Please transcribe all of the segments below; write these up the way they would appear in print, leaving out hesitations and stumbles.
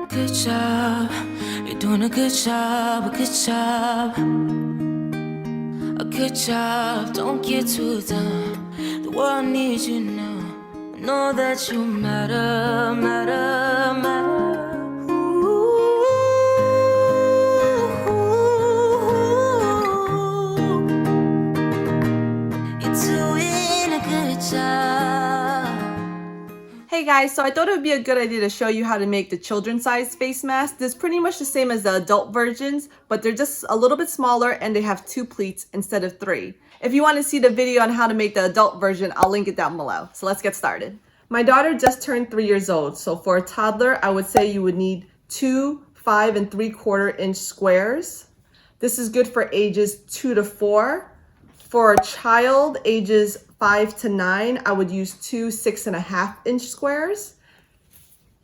Good job, you're doing a good job, a good job. A good job, don't get too down. The world needs you now. Know that you matter, matter, matter. Ooh, you're doing a good job. Hey guys, so I thought it would be a good idea to show you how to make the children's size face mask. This is pretty much the same as the adult versions, but they're just a little bit smaller and they have 2 pleats instead of 3. If you want to see the video on how to make the adult version, I'll link it down below. So let's get started. My daughter just turned 3 years old, so for a toddler, I would say you would need 2 5 3/4 inch squares. This is good for ages 2 to 4. For a child ages 5 to 9, I would use 2 6.5 inch squares.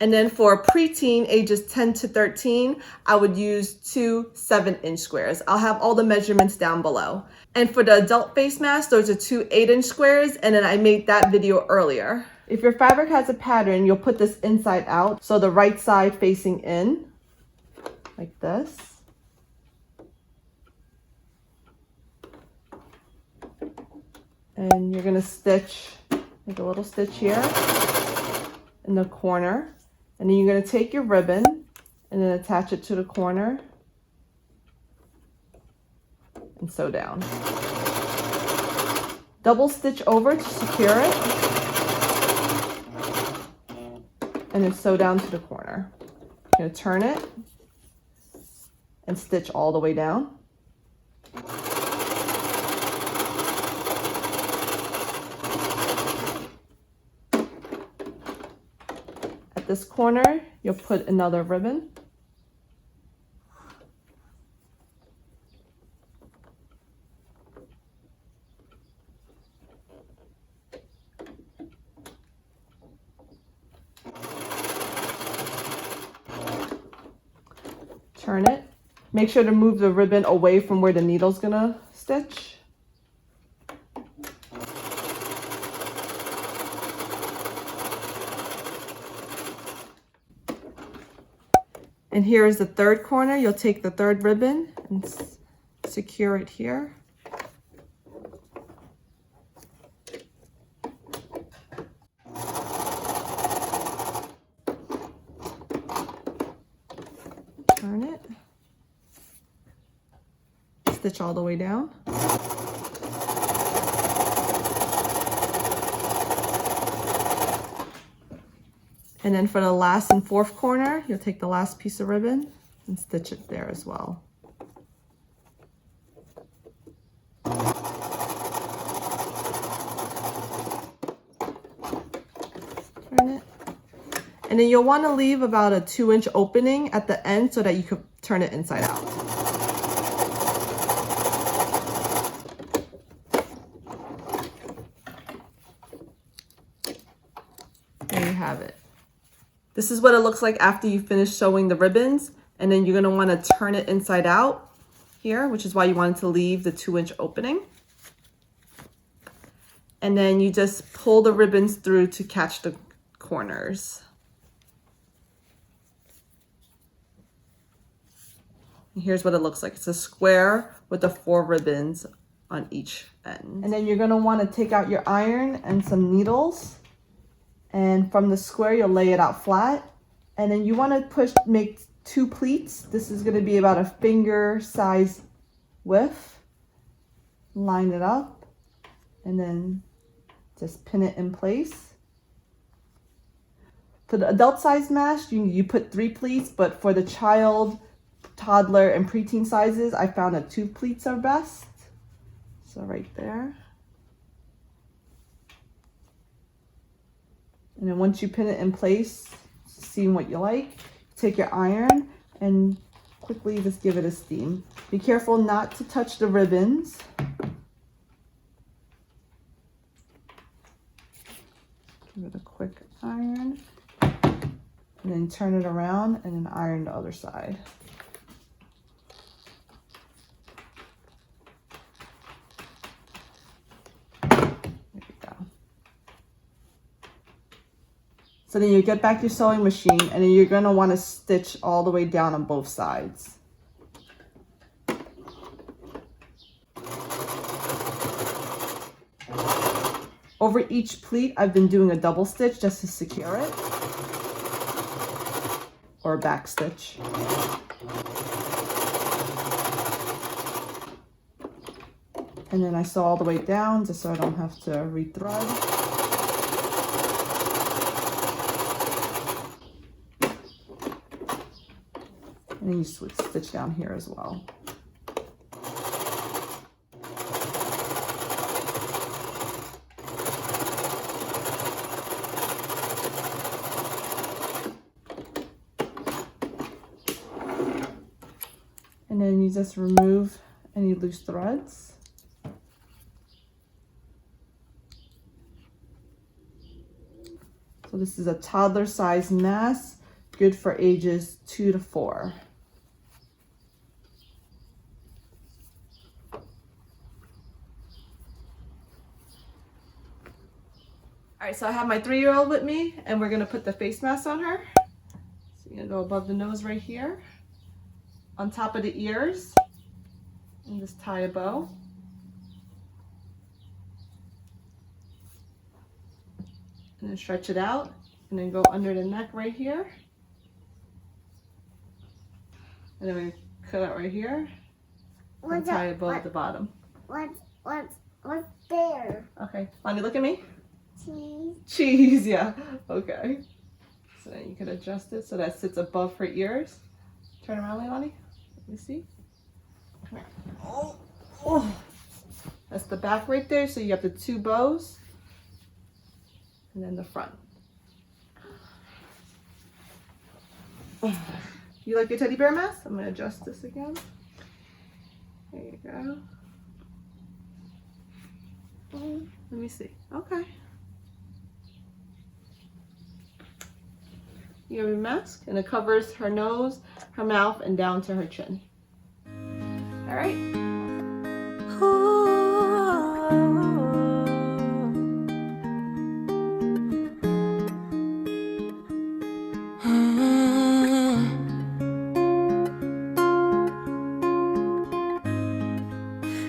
And then for a preteen ages 10 to 13, I would use 2 7-inch squares. I'll have all the measurements down below. And for the adult face mask, those are 2 8-inch squares, and then I made that video earlier. If your fabric has a pattern, you'll put this inside out, so the right side facing in, like this. And you're gonna stitch, make a little stitch here in the corner. And then you're gonna take your ribbon and then attach it to the corner and sew down. Double stitch over to secure it. And then sew down to the corner. You're gonna turn it and stitch all the way down. At this corner, you'll put another ribbon. Turn it. Make sure to move the ribbon away from where the needle's gonna stitch. And here is the third corner. You'll take the third ribbon and secure it here. Turn it. Stitch all the way down. And then for the last and fourth corner, you'll take the last piece of ribbon and stitch it there as well. Turn it. And then you'll want to leave about a 2-inch opening at the end so that you could turn it inside out. There you have it. This is what it looks like after you finish sewing the ribbons, and then you're going to want to turn it inside out here, which is why you wanted to leave the 2-inch opening. And then you just pull the ribbons through to catch the corners. And here's what it looks like. It's a square with the 4 ribbons on each end. And then you're going to want to take out your iron and some needles. And from the square, you'll lay it out flat. And then you want to make 2 pleats. This is going to be about a finger size width. Line it up and then just pin it in place. For the adult size mask, you put 3 pleats, but for the child, toddler, and preteen sizes, I found that 2 pleats are best. So right there. And then once you pin it in place, seeing what you like, take your iron and quickly just give it a steam. Be careful not to touch the ribbons. Give it a quick iron. And then turn it around and then iron the other side. So then you get back your sewing machine and then you're going to want to stitch all the way down on both sides. Over each pleat, I've been doing a double stitch just to secure it, or a back stitch. And then I sew all the way down just so I don't have to re-thread. And then you stitch down here as well. And then you just remove any loose threads. So this is a toddler size mask, good for ages 2 to 4. All right, so I have my 3-year-old with me and we're gonna put the face mask on her. So you're gonna go above the nose right here, on top of the ears, and just tie a bow. And then stretch it out, and then go under the neck right here. And then we cut out right here, and tie a bow at the bottom. What's there? Okay, Lonnie, look at me. Cheese. Cheese, yeah, okay. So then you can adjust it so that sits above her ears. Turn around, Leilani. Let me see. Come here. Oh. That's the back right there. So you have the 2 bows. And then the front. You like your teddy bear mask? I'm going to adjust this again. There you go. Let me see. Okay. You have your mask, and it covers her nose, her mouth, and down to her chin. All right.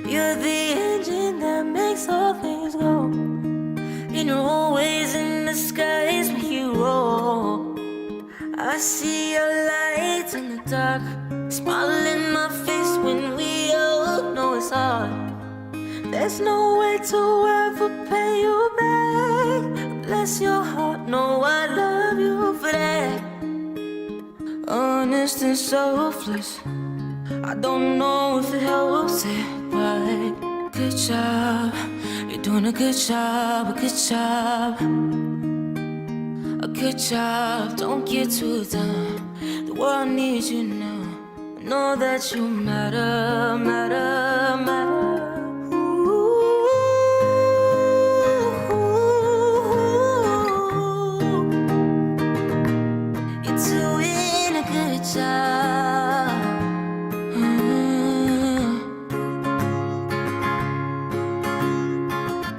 You're the engine that makes all things go. And you're always in the skies when you roll. I see your lights in the dark, smile in my face when we all know it's hard. There's no way to ever pay you back. Bless your heart, no, I love you for that. Honest and selfless, I don't know if it helps it, but good job, you're doing a good job, a good job. A good job, don't get too done. The world needs you now. I know that you matter, matter, matter. Ooh, you're doing a good job.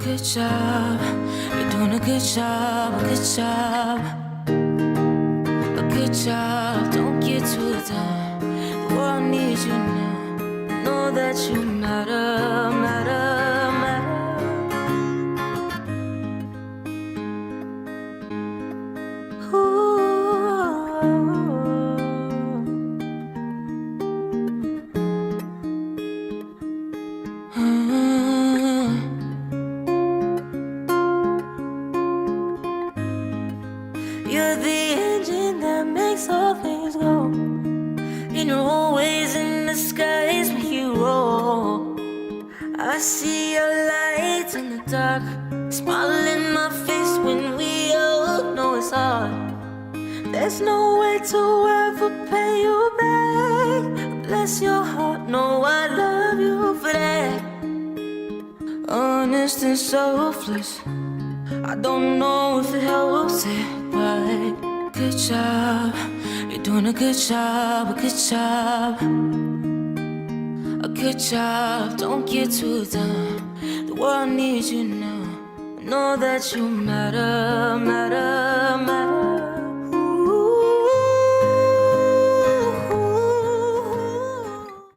Good job. You're doing a good job, a good job. A good job, don't get too done. The world needs you now. Know that you matter, matter, matter. You're the engine that makes all things go. And you're always in the skies when you roll. I see your lights in the dark, smile in my face when we all know it's hard. There's no way to ever pay you back. Bless your heart, no, I love you for that. Honest and selfless, I don't know if it helps it, but good job, you're doing a good job, a good job. A good job, don't get too done. The world needs you now. I know that you matter, matter, matter.